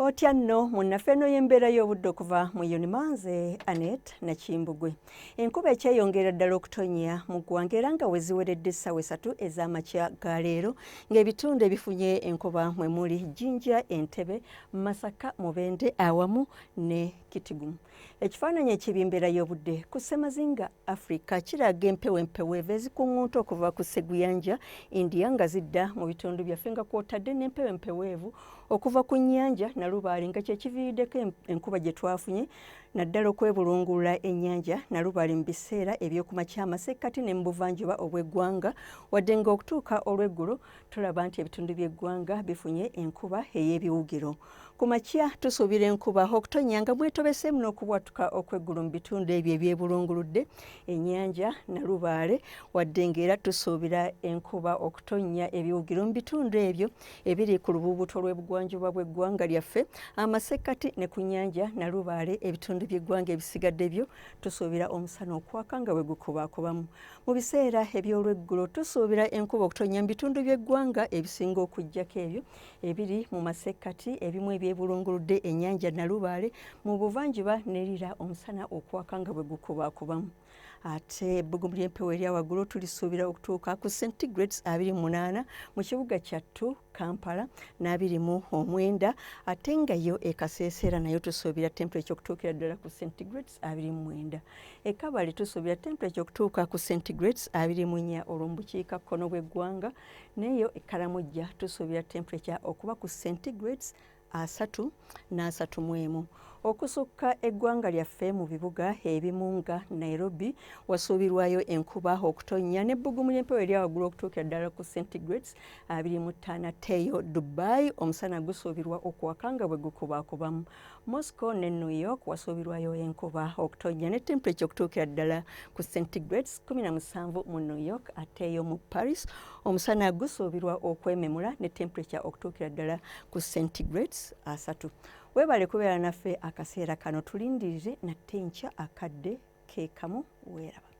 Otya nno munnaffe y'embeera y'obudde okuva mu Unimanze Annet Nakimbugwe. Enkuba ekyeyongera ddala okutonnya mu ggwanga era nga we ziweredde essaawa 3 ez'amakya ga leero ng'ebitundu ebifunye enkuba mwe muli Jinja, Entebbe, Masaka, Mubende awamu ne Kitgum. Ekifaananyi ekibimbeera y'obudde ku Ssemazinga Africa kiraga empewo ezikuŋŋunta okuva ku Sseguyanja India nga zidda mu bitundu byaffe nga kw'otadde n'empewo okuva ku nnyanja Nalubaale nga kye kiviiriddeko enkuba gye twafunye naddala okwebulungulula ennyanja Nalubaale mu biseera eby'okumakya amasekkati ne mu buvanjuba obw'eggwanga wadde ng'okutuuka olw'eggulo tulaba nti ebitundu by'eggwanga bifunye enkuba ey'ebiwugiro. Ku makya tusuubira enkuba okutonnya nga mwetobeseemu n'okubwatuka okw'eggulu mu bitundu ebyo ebyebulunguludde ennyanja Nalubaale wadde ng'era tusuubira enkuba okutonnya ebiwugiro mu bitundu ebyo ebiri ku lubuubuuto lw'ebugwanjuba bw'eggwanga lyaffe amasekkati ne ku nnyanja Nalubaale ebitundu by'eggwanga ebisigadde byo tusuubira omusana okwaka nga bwe gukubaakubamu. Mu biseera eby'olweggulo tusuubira enkuba okutonnya mu bitundu by'eggwanga ebisinga okuggyako ebyo ebiri mu masekkati ebimu ebyebulunguludde ennyanja Nalubaale mu buvanjuba nerira omusana okwaka nga bwe gukubaakubamu. Ate ebbugumu ly'empewo erya waggulu tulisuubira okutuuka ku centigrades 28 mu kibuga kyattu Kampala n'29 ate nga yo ekaseeseera nayo tusuubira temperature okutuukira ddala ku centigrades 29. E Kabale tusuubira temperature okutuuka ku centigrades 24 olw'omu bukiikakkono bw'eggwanga neyo e Karamojja tusuubira temperature okuba ku centigrades 31. Okusukka eggwanga lyaffe mu bibuga ebimu nga Nairobi wasuubirwayo enkuba okutonnya n'ebbugumu ly'empewo erya waggulu okutuukira ddala ku centigrades 25. Teyo Dubai omusana gusuubirwa okuwaka nga bwe gukubaakubamu. Moscow ne New York wasuubirwayo enkuba okutonnya ne temperature okutuukira ddala ku centigrades 17 mu New York ate eyo mu Paris omusana gusuubirwa okwememula ne temperature okutuukira ddala ku centigrades 3. Weebale kubeera naffe akaseera kano tulindirire nate enkya akadde keekamu weeraba.